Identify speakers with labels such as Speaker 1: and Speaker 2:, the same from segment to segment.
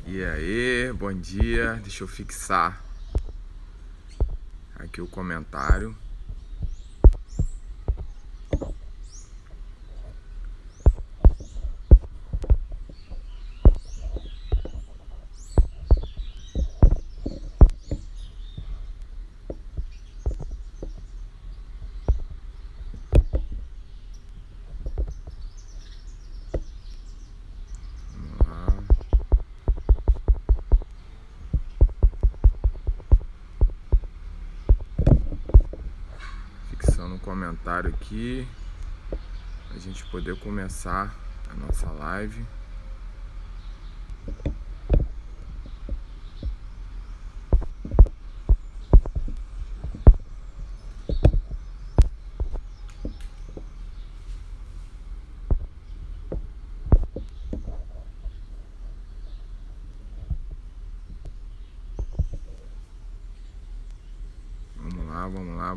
Speaker 1: E aí, bom dia. Deixa eu fixar aqui o comentário. Vamos lá. Fixando um comentário aqui pra gente poder começar a nossa live.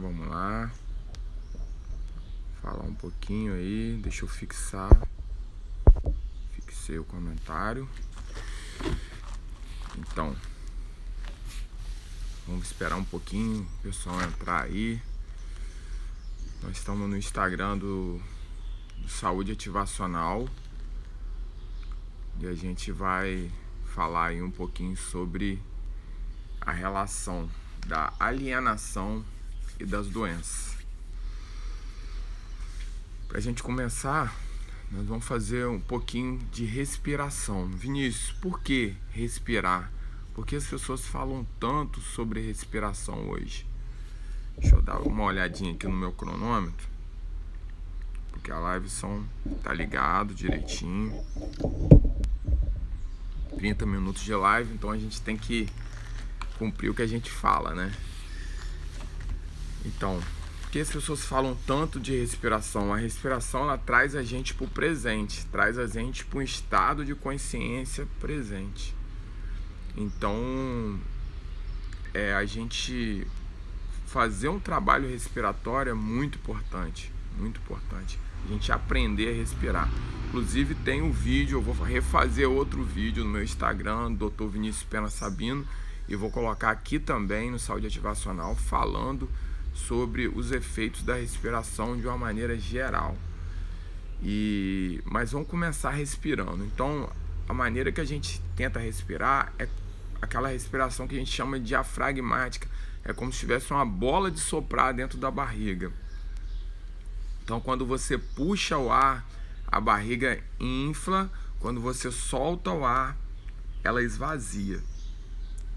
Speaker 1: Vamos lá. Falar um pouquinho aí, deixa eu fixar. Fixei o comentário. Então, vamos esperar um pouquinho o pessoal entrar aí. Nós estamos no Instagram do Saúde Ativacional. E a gente vai falar aí um pouquinho sobre a relação da alienação e das doenças. Para a gente começar, nós vamos fazer um pouquinho de respiração. Vinícius, por que respirar? Porque as pessoas falam tanto sobre respiração hoje. Deixa eu dar uma olhadinha aqui no meu cronômetro, porque a live tá ligado direitinho. 30 minutos de live, então a gente tem que cumprir o que a gente fala, né? Então, por que as pessoas falam tanto de respiração? A respiração, ela traz a gente para o presente, traz a gente para um estado de consciência presente. Então, a gente fazer um trabalho respiratório é muito importante, muito importante. A gente aprender a respirar. Inclusive tem um vídeo, eu vou refazer outro vídeo no meu Instagram, Dr. Vinícius Pena Sabino, e vou colocar aqui também no Saúde Ativacional, falando sobre os efeitos da respiração de uma maneira geral. Mas vamos começar respirando. Então, a maneira que a gente tenta respirar é aquela respiração que a gente chama de diafragmática. É como se tivesse uma bola de soprar dentro da barriga. Então, quando você puxa o ar, a barriga infla. Quando você solta o ar, ela esvazia.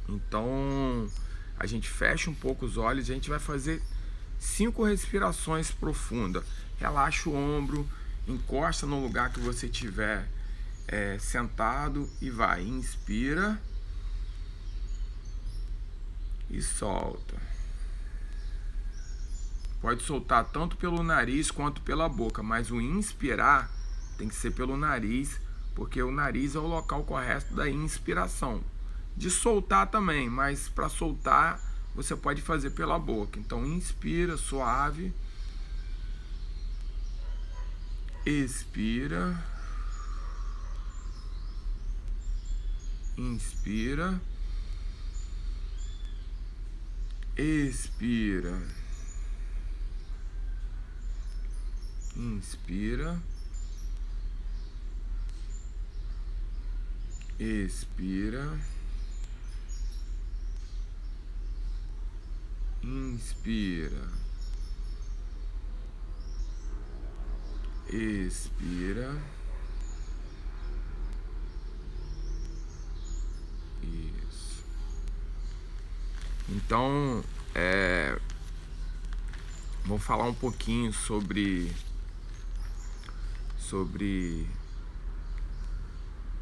Speaker 1: Então, a gente fecha um pouco os olhos e a gente vai fazer 5 respirações profundas. Relaxa o ombro, encosta no lugar que você estiver sentado e vai. Inspira e solta. Pode soltar tanto pelo nariz quanto pela boca, mas o inspirar tem que ser pelo nariz, porque o nariz é o local correto da inspiração. De soltar também, mas para soltar você pode fazer pela boca. Então inspira suave, expira, inspira, expira, inspira, expira, inspira, expira, isso. Então, vamos falar um pouquinho sobre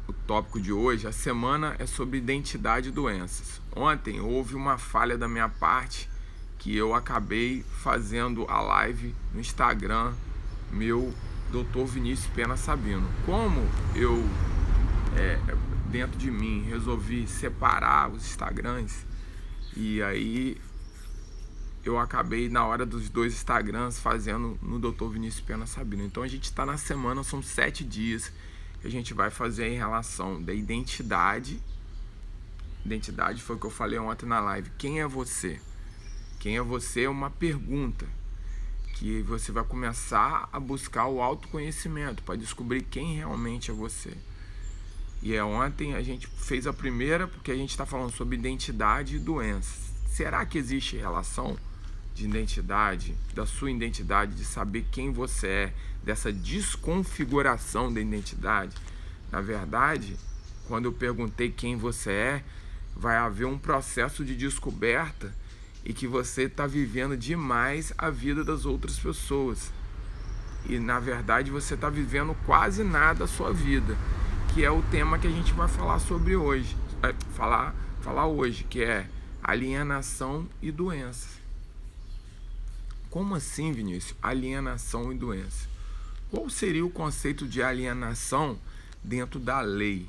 Speaker 1: o tópico de hoje. A semana é sobre identidade e doenças. Ontem houve uma falha da minha parte, que eu acabei fazendo a live no Instagram, meu Dr. Vinícius Pena Sabino. Como eu, dentro de mim, resolvi separar os Instagrams, e aí eu acabei, na hora dos 2 Instagrams, fazendo no Dr. Vinícius Pena Sabino. Então a gente está na semana, são 7 dias que a gente vai fazer em relação da identidade Identidade foi o que eu falei ontem na live. Quem é você? Quem é você é uma pergunta que você vai começar a buscar o autoconhecimento para descobrir quem realmente é você. E ontem a gente fez a primeira porque a gente está falando sobre identidade e doenças. Será que existe relação de identidade, da sua identidade, de saber quem você é, dessa desconfiguração da identidade? Na verdade, quando eu perguntei quem você é, vai haver um processo de descoberta e que você está vivendo demais a vida das outras pessoas. E na verdade você está vivendo quase nada a sua vida, que é o tema que a gente vai falar sobre hoje. Falar hoje, que é alienação e doença. Como assim, Vinícius? Alienação e doença. Qual seria o conceito de alienação dentro da lei?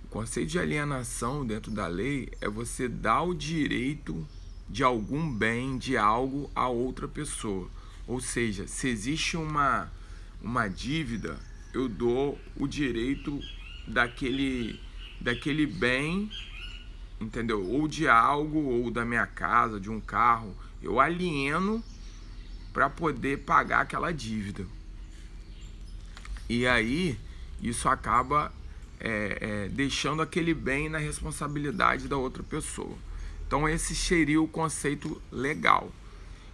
Speaker 1: O conceito de alienação dentro da lei é você dar o direito de algum bem, de algo a outra pessoa. Ou seja, se existe uma dívida, eu dou o direito daquele bem, entendeu? Ou de algo, ou da minha casa, de um carro. Eu alieno para poder pagar aquela dívida. E aí, isso acaba deixando aquele bem na responsabilidade da outra pessoa. Então esse seria o conceito legal.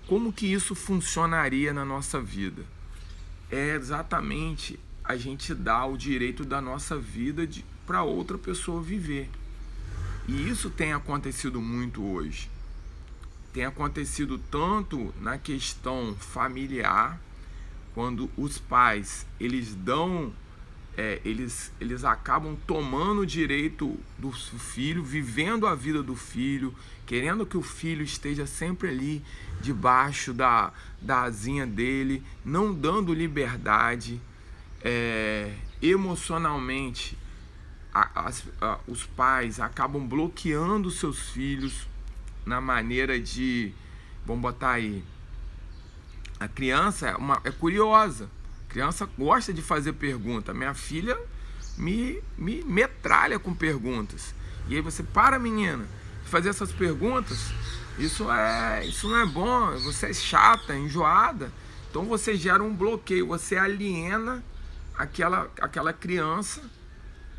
Speaker 1: Como que isso funcionaria na nossa vida? É exatamente a gente dar o direito da nossa vida para outra pessoa viver. E isso tem acontecido muito hoje. Tem acontecido tanto na questão familiar, quando os pais eles acabam tomando o direito do filho, vivendo a vida do filho, querendo que o filho esteja sempre ali debaixo da asinha dele, não dando liberdade. Emocionalmente, os pais acabam bloqueando seus filhos na maneira de, vamos botar aí, a criança é curiosa. A criança gosta de fazer pergunta. Minha filha me metralha com perguntas. E aí você, menina, de fazer essas perguntas. Isso não é bom. Você é chata, enjoada. Então você gera um bloqueio. Você aliena aquela criança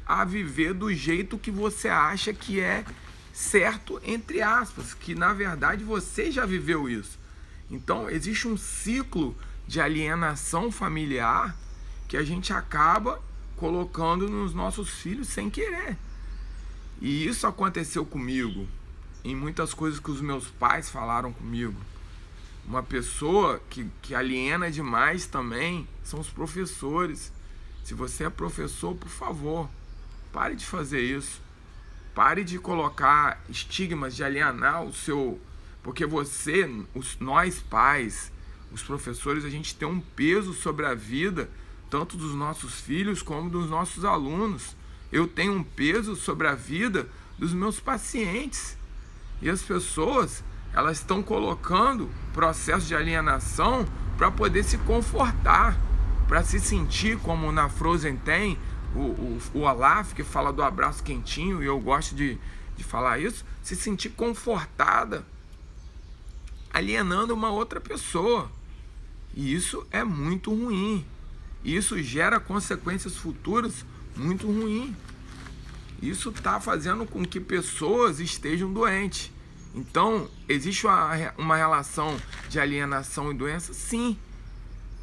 Speaker 1: a viver do jeito que você acha que é certo, entre aspas. Que na verdade você já viveu isso. Então existe um ciclo de alienação familiar que a gente acaba colocando nos nossos filhos sem querer. E isso aconteceu comigo em muitas coisas que os meus pais falaram comigo. Uma pessoa que aliena demais também são os professores. Se você é professor, por favor, pare de fazer isso. Pare de colocar estigmas de alienar o seu... Porque nós pais, os professores, a gente tem um peso sobre a vida, tanto dos nossos filhos como dos nossos alunos. Eu tenho um peso sobre a vida dos meus pacientes. E as pessoas, elas estão colocando processo de alienação para poder se confortar, para se sentir como na Frozen tem, o Olaf, que fala do abraço quentinho, e eu gosto de falar isso, se sentir confortada, alienando uma outra pessoa. E isso é muito ruim. Isso gera consequências futuras muito ruins. Isso está fazendo com que pessoas estejam doentes. Então, existe uma relação de alienação e doença? Sim.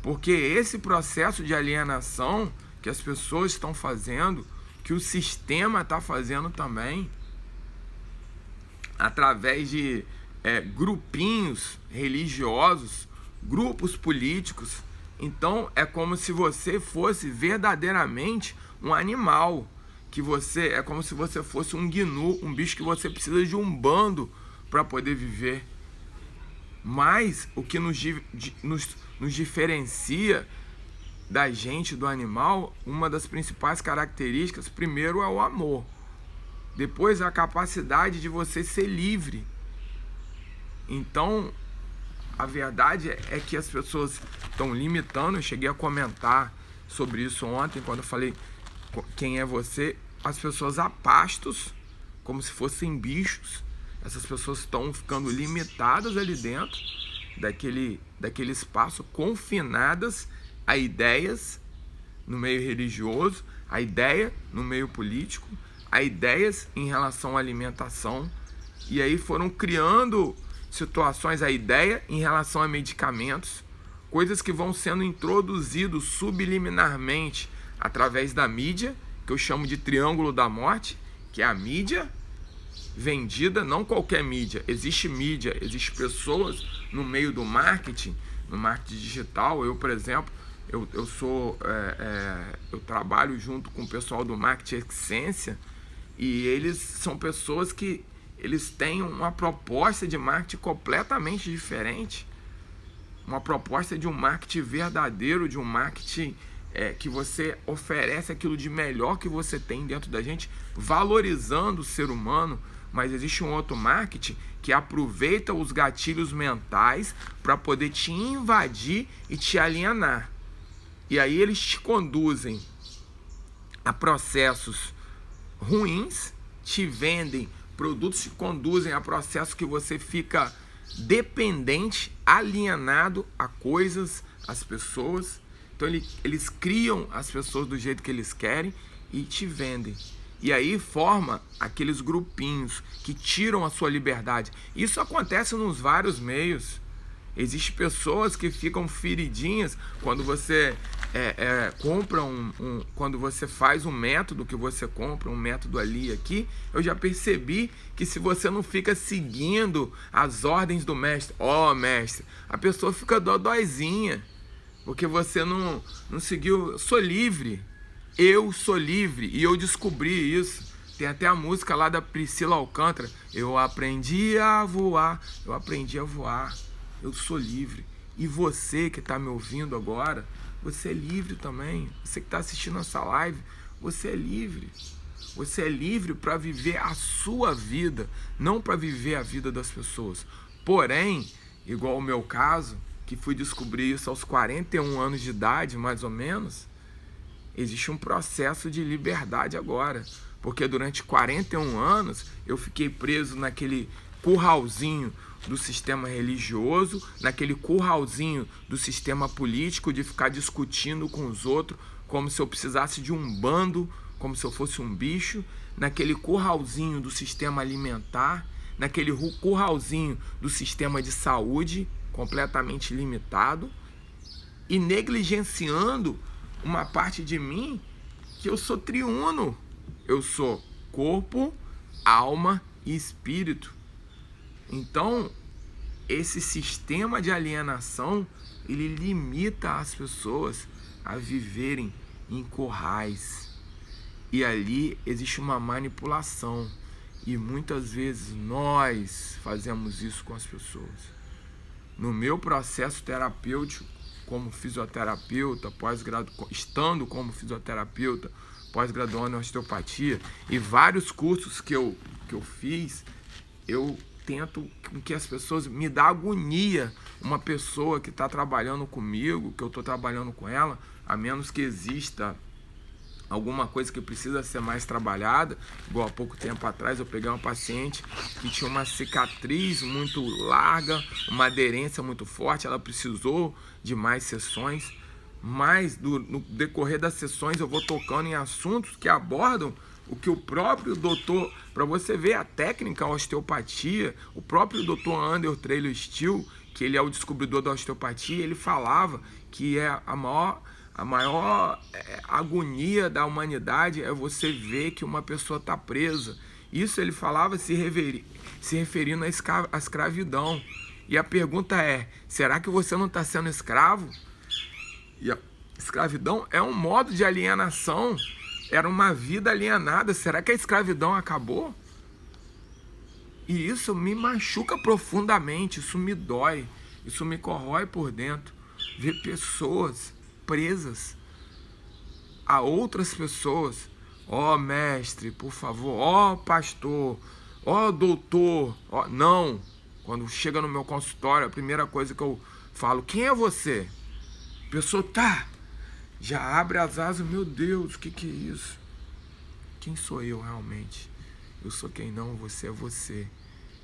Speaker 1: Porque esse processo de alienação que as pessoas estão fazendo, que o sistema está fazendo também, através de grupinhos religiosos, grupos políticos. Então é como se você fosse verdadeiramente um animal, é como se você fosse um gnu, um bicho que você precisa de um bando para poder viver. Mas o que nos diferencia da gente, do animal, uma das principais características, primeiro é o amor, depois a capacidade de você ser livre. Então, a verdade é que as pessoas estão limitando. Eu cheguei a comentar sobre isso ontem, quando eu falei quem é você. As pessoas a pastos como se fossem bichos. Essas pessoas estão ficando limitadas ali dentro daquele espaço, confinadas a ideias no meio religioso, a ideia no meio político, a ideias em relação à alimentação. E aí foram criando situações, a ideia em relação a medicamentos, coisas que vão sendo introduzidos subliminarmente através da mídia, que eu chamo de triângulo da morte, que é a mídia vendida, não qualquer mídia. Existe mídia, existem pessoas no meio do marketing, no marketing digital. Eu, por exemplo, eu trabalho junto com o pessoal do Marketing Essência, e eles são pessoas que eles têm uma proposta de marketing completamente diferente, uma proposta de um marketing verdadeiro, de um marketing que você oferece aquilo de melhor que você tem dentro da gente, valorizando o ser humano. Mas existe um outro marketing que aproveita os gatilhos mentais para poder te invadir e te alienar. E aí eles te conduzem a processos ruins, te vendem produtos, te conduzem a processos que você fica dependente, alienado a coisas, às pessoas. Então eles criam as pessoas do jeito que eles querem e te vendem. E aí forma aqueles grupinhos que tiram a sua liberdade. Isso acontece nos vários meios. Existem pessoas que ficam feridinhas quando você compra quando você faz um método que você compra, um método ali e aqui. Eu já percebi que se você não fica seguindo as ordens do mestre, mestre, a pessoa fica dodóizinha, porque você não seguiu. Eu sou livre. Eu sou livre, e eu descobri isso. Tem até a música lá da Priscila Alcântara. Eu aprendi a voar, eu sou livre. E você que está me ouvindo agora, você é livre também. Você que está assistindo essa live, você é livre. Você é livre para viver a sua vida, não para viver a vida das pessoas. Porém, igual o meu caso, que fui descobrir isso aos 41 anos de idade, mais ou menos, existe um processo de liberdade agora, porque durante 41 anos eu fiquei preso naquele curralzinho do sistema religioso, naquele curralzinho do sistema político, de ficar discutindo com os outros como se eu precisasse de um bando, como se eu fosse um bicho, naquele curralzinho do sistema alimentar, naquele curralzinho do sistema de saúde completamente limitado, e negligenciando uma parte de mim que eu sou triuno. Eu sou corpo, alma e espírito. Então, esse sistema de alienação, ele limita as pessoas a viverem em currais. E ali existe uma manipulação. E muitas vezes nós fazemos isso com as pessoas. No meu processo terapêutico, como fisioterapeuta, estando como fisioterapeuta, pós-graduando em osteopatia, e vários cursos que eu fiz, eu tento que as pessoas, me dá agonia uma pessoa que está trabalhando comigo, que eu estou trabalhando com ela, a menos que exista alguma coisa que precisa ser mais trabalhada. Igual há pouco tempo atrás eu peguei uma paciente que tinha uma cicatriz muito larga, uma aderência muito forte, ela precisou de mais sessões, mas no decorrer das sessões eu vou tocando em assuntos que abordam o que o próprio doutor, para você ver a técnica, a osteopatia, o próprio doutor Under Taylor Still, que ele é o descobridor da osteopatia, ele falava que é a maior agonia da humanidade é você ver que uma pessoa está presa. Isso ele falava se referindo à escravidão. E a pergunta é, será que você não está sendo escravo? E a escravidão é um modo de alienação. Era uma vida alienada. Será que a escravidão acabou? E isso me machuca profundamente, isso me dói, isso me corrói por dentro. Ver pessoas presas a outras pessoas. Mestre, por favor, pastor, doutor, não. Quando chega no meu consultório, a primeira coisa que eu falo, quem é você? A pessoa já abre as asas, meu Deus, o que é isso? Quem sou eu realmente? eu sou quem não, você é você.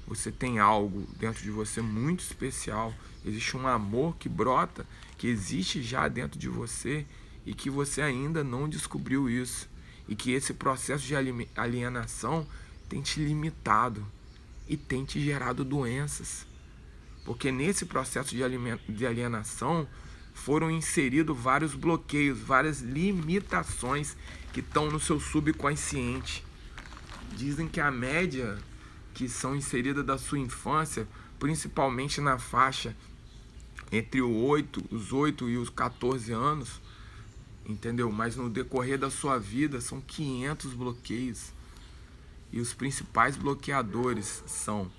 Speaker 1: Você tem algo dentro de você muito especial. Existe um amor que brota, que existe já dentro de você e que você ainda não descobriu isso. E que esse processo de alienação tem te limitado e tem te gerado doenças. Porque nesse processo de alienação foram inseridos vários bloqueios, várias limitações que estão no seu subconsciente. Dizem que a média que são inseridas da sua infância, principalmente na faixa entre os 8 e os 14 anos, entendeu? Mas no decorrer da sua vida são 500 bloqueios. E os principais bloqueadores são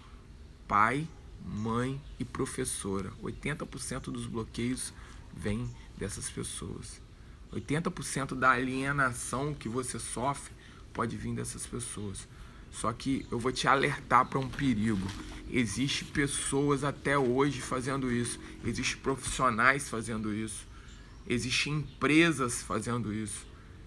Speaker 1: pai, mãe e professora. 80% dos bloqueios vem dessas pessoas. 80% da alienação que você sofre pode vir dessas pessoas. Só que eu vou te alertar para um perigo. Existem pessoas até hoje fazendo isso. Existem profissionais fazendo isso. Existem empresas fazendo isso.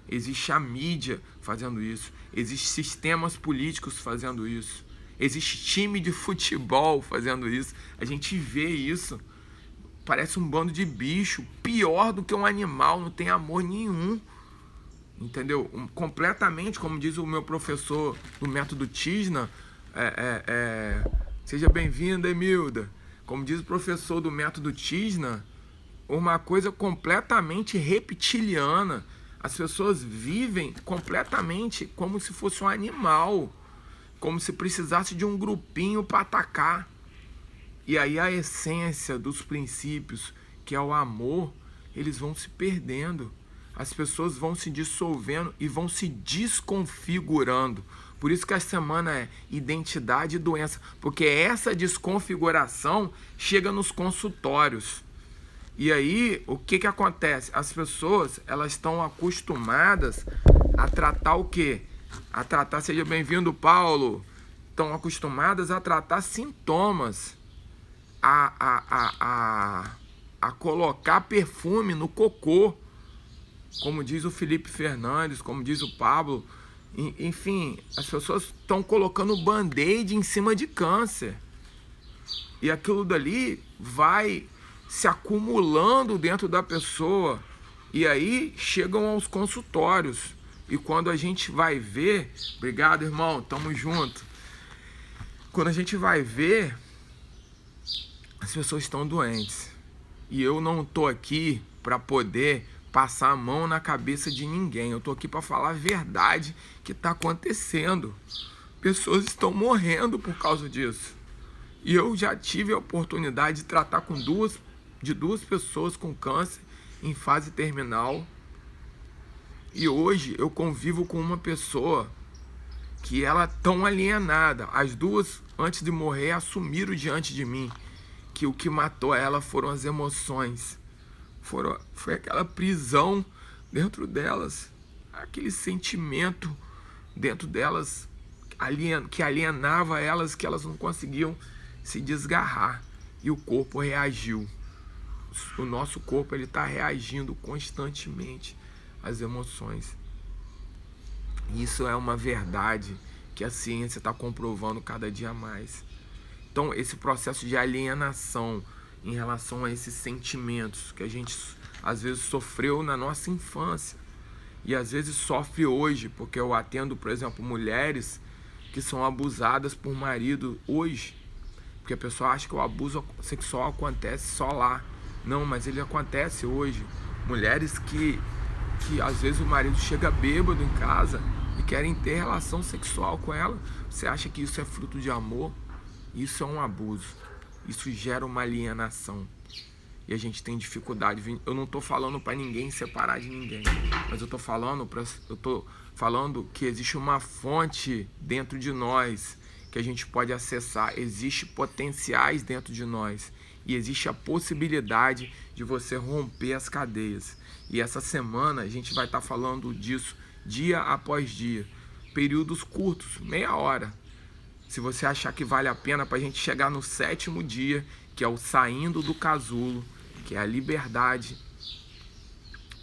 Speaker 1: Existe a mídia fazendo isso. Existem sistemas políticos fazendo isso. Existe time de futebol fazendo isso. A gente vê isso. Parece um bando de bicho. Pior do que um animal. Não tem amor nenhum. Entendeu? Completamente, como diz o meu professor do método Tisna. Seja bem-vinda, Emilda. Como diz o professor do método Tisna, uma coisa completamente reptiliana. As pessoas vivem completamente como se fosse um animal, como se precisasse de um grupinho para atacar. E aí a essência dos princípios, que é o amor, eles vão se perdendo. As pessoas vão se dissolvendo e vão se desconfigurando. Por isso que a semana é identidade e doença, porque essa desconfiguração chega nos consultórios. E aí, o que acontece? As pessoas, elas estão acostumadas a tratar o quê? A tratar, seja bem-vindo, Paulo. Estão acostumadas a tratar sintomas, a colocar perfume no cocô, como diz o Felipe Fernandes, como diz o Pablo. Enfim, as pessoas estão colocando band-aid em cima de câncer. E aquilo dali vai se acumulando dentro da pessoa. E aí chegam aos consultórios. E quando a gente vai ver... Obrigado, irmão, tamo junto. Quando a gente vai ver, as pessoas estão doentes. E eu não tô aqui para poder passar a mão na cabeça de ninguém. Eu tô aqui para falar a verdade que está acontecendo. Pessoas estão morrendo por causa disso. E eu já tive a oportunidade de tratar com duas pessoas com câncer em fase terminal. E hoje eu convivo com uma pessoa que ela é tão alienada. As duas, antes de morrer, assumiram diante de mim que o que matou ela foram as emoções. Foi aquela prisão dentro delas, aquele sentimento dentro delas que alienava elas, que elas não conseguiam se desgarrar. E o corpo reagiu. O nosso corpo está reagindo constantemente às emoções. Isso é uma verdade que a ciência está comprovando cada dia mais. Então, esse processo de alienação em relação a esses sentimentos que a gente às vezes sofreu na nossa infância e às vezes sofre hoje, porque eu atendo, por exemplo, mulheres que são abusadas por marido hoje, porque a pessoa acha que o abuso sexual acontece só lá. Não, mas ele acontece hoje. Mulheres que às vezes o marido chega bêbado em casa e querem ter relação sexual com ela. Você acha que isso é fruto de amor? Isso é um abuso. Isso gera uma alienação. E a gente tem dificuldade. Eu não estou falando para ninguém separar de ninguém, mas eu estou falando que existe uma fonte dentro de nós que a gente pode acessar. Existem potenciais dentro de nós. E existe a possibilidade de você romper as cadeias. E essa semana a gente vai estar falando disso dia após dia. Períodos curtos, meia hora. Se você achar que vale a pena, para a gente chegar no 7º dia, que é o saindo do casulo, que é a liberdade,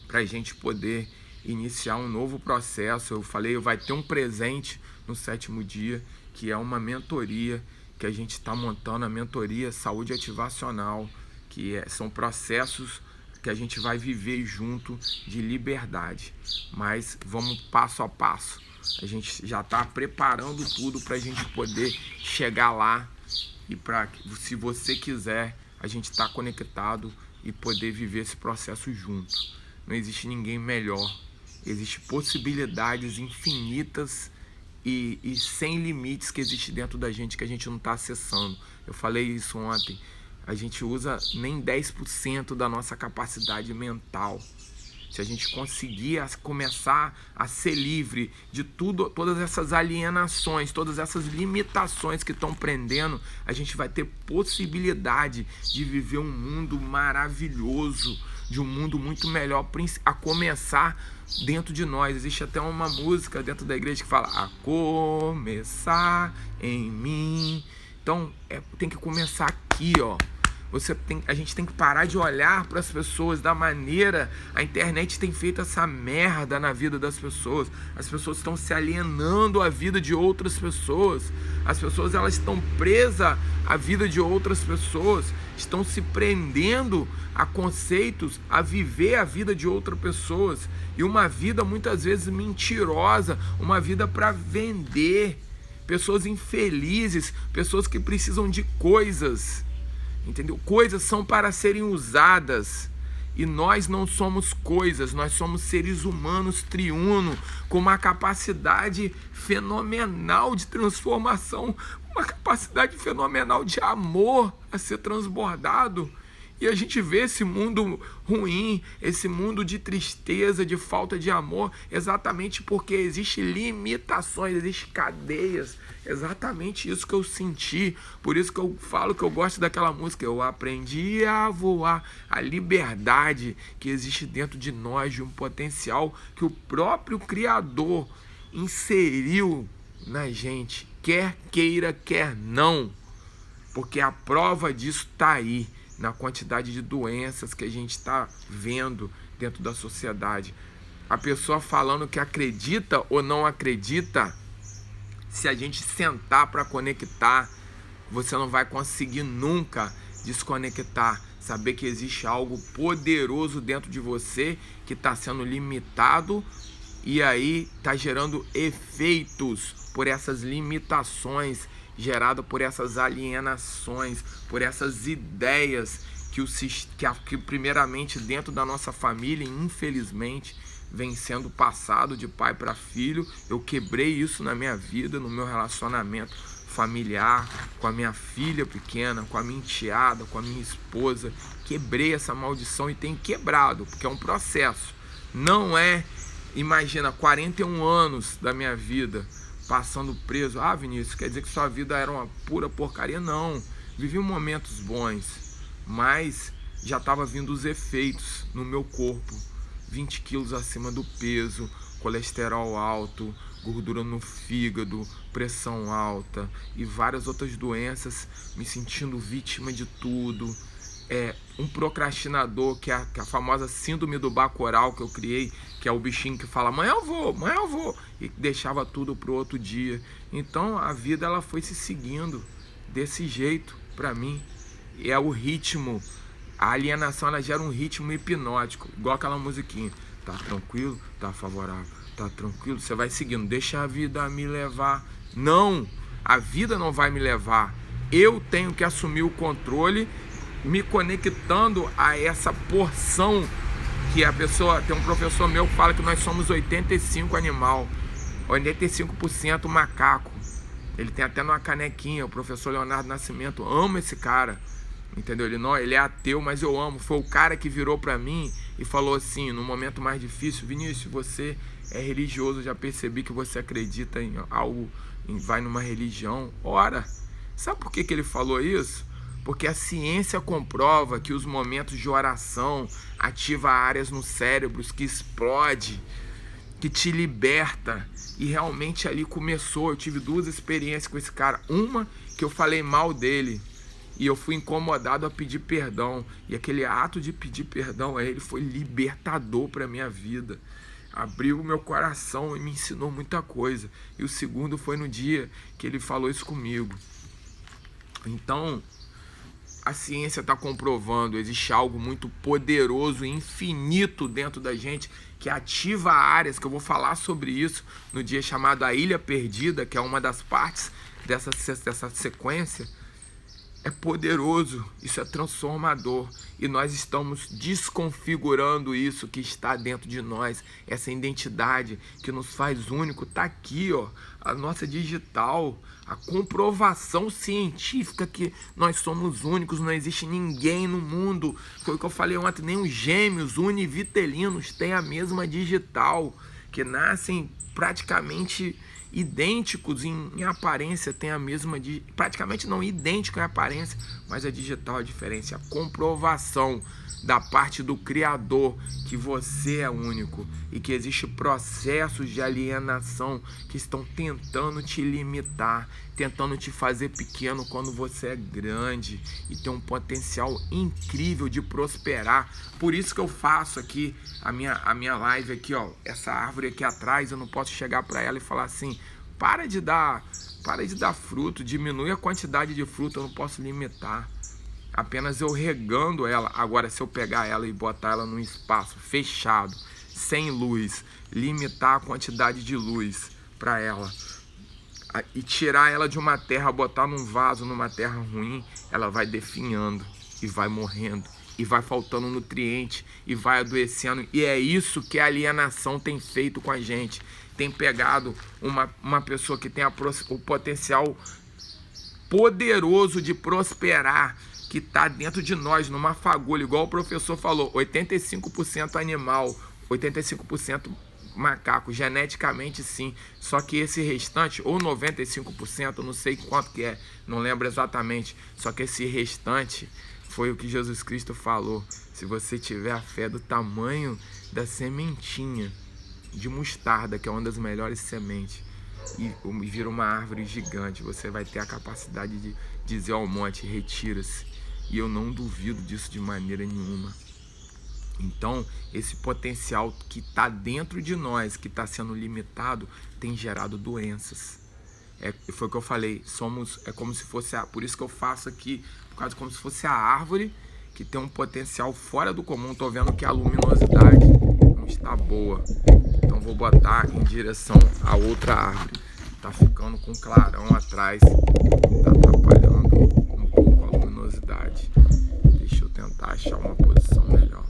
Speaker 1: para a gente poder iniciar um novo processo. Eu falei, vai ter um presente no 7º dia, que é uma mentoria, que a gente está montando, a mentoria Saúde Ativacional, que são processos que a gente vai viver junto de liberdade. Mas vamos passo a passo. A gente já está preparando tudo para a gente poder chegar lá e se você quiser, a gente está conectado e poder viver esse processo junto. Não existe ninguém melhor. Existem possibilidades infinitas e sem limites que existe dentro da gente que a gente não está acessando. Eu falei isso ontem. A gente usa nem 10% da nossa capacidade mental. Se a gente conseguir começar a ser livre de tudo, todas essas alienações, todas essas limitações que estão prendendo, a gente vai ter possibilidade de viver um mundo maravilhoso, de um mundo muito melhor, a começar dentro de nós. Existe até uma música dentro da igreja que fala: a começar em mim. Então, tem que começar aqui, ó. A gente tem que parar de olhar para as pessoas da maneira... A internet tem feito essa merda na vida das pessoas. As pessoas estão se alienando à vida de outras pessoas. As pessoas, elas estão presas à vida de outras pessoas. Estão se prendendo a conceitos, a viver a vida de outras pessoas. E uma vida muitas vezes mentirosa, uma vida para vender. Pessoas infelizes, pessoas que precisam de coisas. Entendeu? Coisas são para serem usadas. E nós não somos coisas, nós somos seres humanos triuno, com uma capacidade fenomenal de transformação, uma capacidade fenomenal de amor a ser transbordado. E a gente vê esse mundo ruim, esse mundo de tristeza, de falta de amor, exatamente porque existem limitações, existem cadeias. Exatamente isso que eu senti. Por isso que eu falo que eu gosto daquela música. Eu aprendi a voar. A liberdade que existe dentro de nós, de um potencial que o próprio Criador inseriu na gente, quer queira, quer não. Porque a prova disso está aí, na quantidade de doenças que a gente está vendo dentro da sociedade. A pessoa falando que acredita ou não acredita, se a gente sentar para conectar, você não vai conseguir nunca desconectar. Saber que existe algo poderoso dentro de você que está sendo limitado e aí está gerando efeitos por essas limitações, gerado por essas alienações, por essas ideias que primeiramente dentro da nossa família, infelizmente, vem sendo passado de pai para filho. Eu quebrei isso na minha vida, no meu relacionamento familiar, com a minha filha pequena, com a minha enteada, com a minha esposa. Quebrei essa maldição e tenho quebrado, porque é um processo. Não é, imagina, 41 anos da minha vida passando preso. Ah, Vinícius, quer dizer que sua vida era uma pura porcaria? Não, vivi momentos bons, mas já estava vindo os efeitos no meu corpo. 20 quilos acima do peso, colesterol alto, gordura no fígado, pressão alta e várias outras doenças, me sentindo vítima de tudo. Um procrastinador, que é a famosa síndrome do Bacurau que eu criei, que é o bichinho que fala, amanhã eu vou, e deixava tudo pro outro dia. Então a vida, ela foi se seguindo desse jeito para mim. E é o ritmo, a alienação, ela gera um ritmo hipnótico, igual aquela musiquinha, tá tranquilo, tá favorável, tá tranquilo, você vai seguindo, deixa a vida me levar. Não, a vida não vai me levar, eu tenho que assumir o controle, me conectando a essa porção que a pessoa... Tem um professor meu que fala que nós somos 85% animal, 85% macaco. Ele tem até numa canequinha, o professor Leonardo Nascimento. Amo esse cara, entendeu? Ele é ateu, mas eu amo. Foi o cara que virou pra mim e falou assim, no momento mais difícil: Vinícius, você é religioso, já percebi que você acredita em algo, vai numa religião. Ora, sabe por que ele falou isso? Porque a ciência comprova que os momentos de oração ativa áreas no cérebro que explode, que te liberta. E realmente ali começou. Eu tive 2 experiências com esse cara. Uma que eu falei mal dele e eu fui incomodado a pedir perdão. E aquele ato de pedir perdão a ele foi libertador para minha vida. abriu o meu coração e me ensinou muita coisa. E o segundo foi no dia que ele falou isso comigo. Então, a ciência está comprovando, existe algo muito poderoso e infinito dentro da gente que ativa áreas, que eu vou falar sobre isso no dia chamado A Ilha Perdida, que é uma das partes dessa sequência. É poderoso, isso é transformador e nós estamos desconfigurando isso que está dentro de nós, essa identidade que nos faz único. Está aqui, ó, a nossa digital, a comprovação científica que nós somos únicos, não existe ninguém no mundo. Foi o que eu falei ontem, nem os gêmeos univitelinos têm a mesma digital, que nascem praticamente idênticos em aparência, tem a mesma, praticamente não idêntico em aparência, mas a digital é a diferença, a comprovação da parte do Criador que você é único e que existe processos de alienação que estão tentando te limitar, tentando te fazer pequeno quando você é grande e tem um potencial incrível de prosperar. Por isso que eu faço aqui a minha live aqui, ó, essa árvore aqui atrás, eu não posso chegar para ela e falar assim: para de dar fruto, diminui a quantidade de fruto, eu não posso limitar. Apenas eu regando ela. Agora, se eu pegar ela e botar ela num espaço fechado, sem luz, limitar a quantidade de luz para ela e tirar ela de uma terra, botar num vaso, numa terra ruim, ela vai definhando e vai morrendo e vai faltando nutriente e vai adoecendo. E é isso que a alienação tem feito com a gente. Tem pegado uma pessoa que tem o potencial poderoso de prosperar, que está dentro de nós, numa fagulha, igual o professor falou, 85% animal, 85% macaco, geneticamente sim, só que esse restante, ou 95%, não sei quanto que é, não lembro exatamente, só que esse restante foi o que Jesus Cristo falou: se você tiver a fé do tamanho da sementinha de mostarda, que é uma das melhores sementes, e vira uma árvore gigante, você vai ter a capacidade de dizer ao monte: retira-se. E eu não duvido disso de maneira nenhuma. Então, esse potencial que está dentro de nós, que está sendo limitado, tem gerado doenças. Foi o que eu falei, é como se fosse por isso que eu faço aqui, por causa como se fosse a árvore que tem um potencial fora do comum. Estou vendo que a luminosidade não está boa, então vou botar em direção a outra árvore. Tá ficando com clarão atrás, tá atrapalhando um pouco a luminosidade. Deixa eu tentar achar uma posição melhor.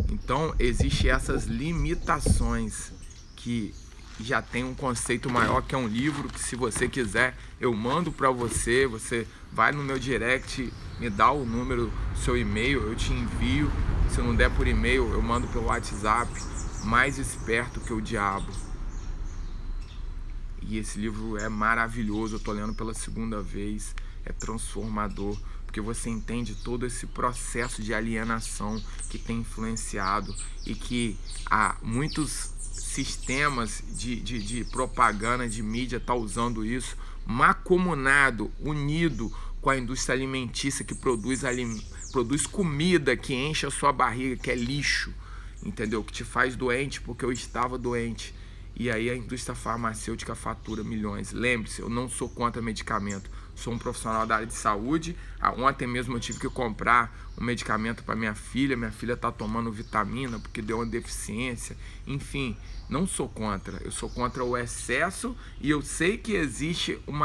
Speaker 1: Então, existem essas limitações que já tem um conceito maior, que é um livro que, se você quiser, eu mando para você. Você vai no meu direct, me dá o número, seu e-mail, eu te envio. Se não der por e-mail, eu mando pelo WhatsApp. Mais esperto que o diabo. E esse livro é maravilhoso, eu tô lendo pela segunda vez, é transformador, porque você entende todo esse processo de alienação que tem influenciado e que há muitos sistemas de propaganda, de mídia tá usando isso, mancomunado, unido com a indústria alimentícia que produz comida que enche a sua barriga, que é lixo, entendeu? Que te faz doente porque eu estava doente. E aí a indústria farmacêutica fatura milhões. Lembre-se, eu não sou contra medicamento. Sou um profissional da área de saúde. Ontem mesmo eu tive que comprar um medicamento para minha filha. Minha filha está tomando vitamina porque deu uma deficiência. Enfim, não sou contra. Eu sou contra o excesso e eu sei que existe um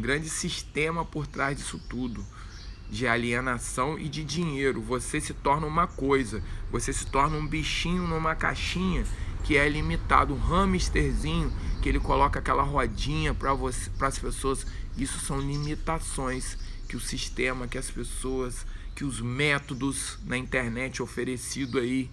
Speaker 1: grande sistema por trás disso tudo, de alienação e de dinheiro. Você se torna uma coisa, você se torna um bichinho numa caixinha que é limitado, um hamsterzinho que ele coloca aquela rodinha para as pessoas. Isso são limitações que o sistema, que as pessoas, que os métodos na internet oferecido aí.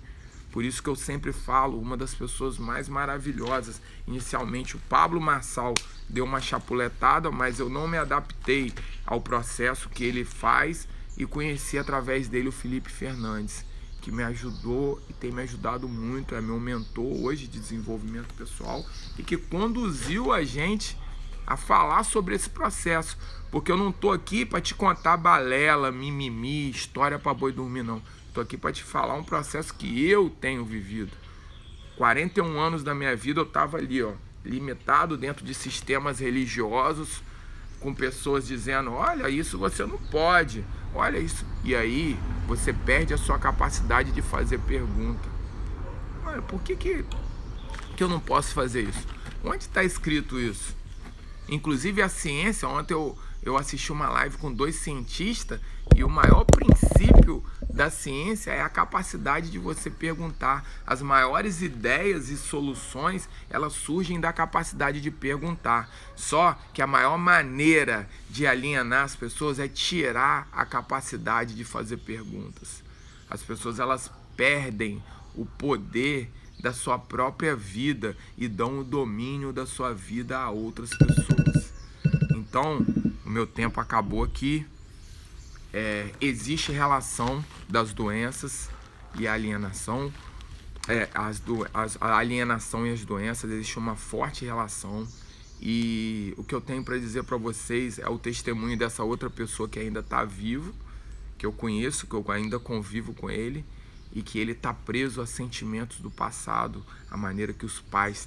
Speaker 1: Por isso que eu sempre falo, uma das pessoas mais maravilhosas, inicialmente o Pablo Marçal deu uma chapuletada, mas eu não me adaptei ao processo que ele faz e conheci através dele o Felipe Fernandes, que me ajudou e tem me ajudado muito, é meu mentor hoje de desenvolvimento pessoal e que conduziu a gente a falar sobre esse processo, porque eu não tô aqui para te contar balela, mimimi, história para boi dormir, não. tô aqui para te falar um processo que eu tenho vivido. 41 anos da minha vida eu tava ali, ó, limitado dentro de sistemas religiosos, com pessoas dizendo, olha, isso você não pode, olha isso. E aí você perde a sua capacidade de fazer pergunta. Olha, por que eu não posso fazer isso? Onde está escrito isso? Inclusive a ciência, ontem eu assisti uma live com 2 cientistas e o maior princípio da ciência é a capacidade de você perguntar. As maiores ideias e soluções, elas surgem da capacidade de perguntar. Só que a maior maneira de alienar as pessoas é tirar a capacidade de fazer perguntas. As pessoas, elas perdem o poder da sua própria vida e dão o domínio da sua vida a outras pessoas. Então, o meu tempo acabou aqui. Existe relação das doenças e a alienação. A alienação e as doenças, existe uma forte relação. E o que eu tenho para dizer para vocês é o testemunho dessa outra pessoa que ainda está vivo, que eu conheço, que eu ainda convivo com ele, e que ele está preso a sentimentos do passado, a maneira que os pais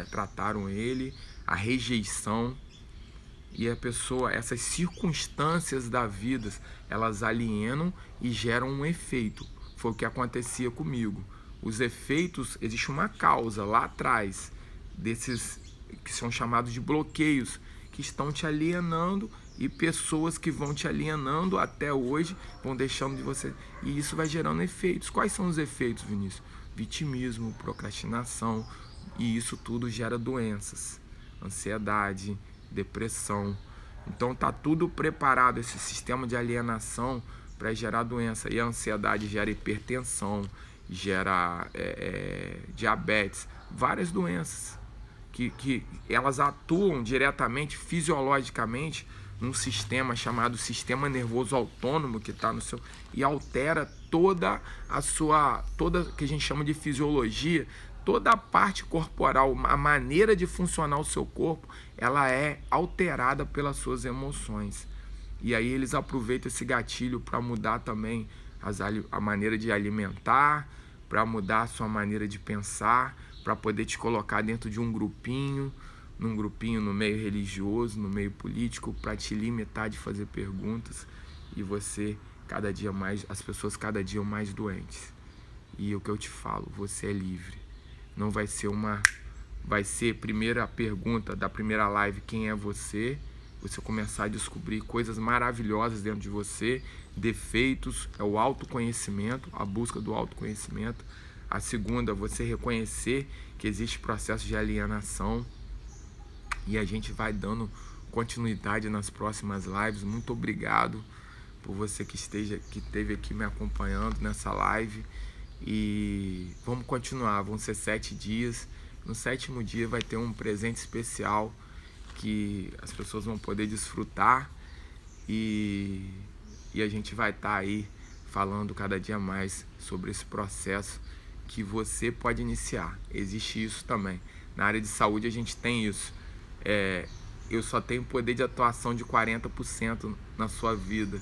Speaker 1: trataram ele, a rejeição. E a pessoa, essas circunstâncias da vida, elas alienam e geram um efeito. Foi o que acontecia comigo. Os efeitos, existe uma causa lá atrás desses que são chamados de bloqueios, que estão te alienando, e pessoas que vão te alienando até hoje vão deixando de você. E isso vai gerando efeitos. Quais são os efeitos, Vinícius? Vitimismo, procrastinação, e isso tudo gera doenças, ansiedade, depressão. Então tá tudo preparado, esse sistema de alienação, para gerar doença. E a ansiedade gera hipertensão, gera diabetes, várias doenças que elas atuam diretamente, fisiologicamente, num sistema chamado sistema nervoso autônomo que está no seu, e altera toda a sua, toda que a gente chama de fisiologia, toda a parte corporal, a maneira de funcionar o seu corpo, ela é alterada pelas suas emoções. E aí eles aproveitam esse gatilho para mudar também a maneira de alimentar, para mudar a sua maneira de pensar, para poder te colocar dentro de um grupinho, no meio religioso, no meio político, para te limitar de fazer perguntas, e você cada dia mais, as pessoas cada dia mais doentes. E o que eu te falo, você é livre. Não vai ser vai ser primeira pergunta da primeira live, quem é você? Você começar a descobrir coisas maravilhosas dentro de você, defeitos, é o autoconhecimento, a busca do autoconhecimento. A segunda, você reconhecer que existe processo de alienação, e a gente vai dando continuidade nas próximas lives. Muito obrigado por você que esteve aqui me acompanhando nessa live, e vamos continuar, vão ser 7 dias. No 7º dia vai ter um presente especial que as pessoas vão poder desfrutar, e a gente vai estar aí falando cada dia mais sobre esse processo que você pode iniciar. Existe isso também. Na área de saúde a gente tem isso. Eu só tenho poder de atuação de 40% na sua vida.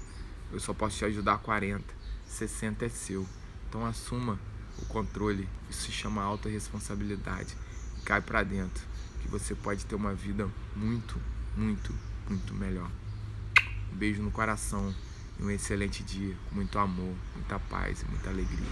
Speaker 1: Eu só posso te ajudar 40%. 60% é seu. Então assuma o controle. Isso se chama autorresponsabilidade. Cai pra dentro, que você pode ter uma vida muito, muito, muito melhor. Um beijo no coração e um excelente dia, com muito amor, muita paz e muita alegria.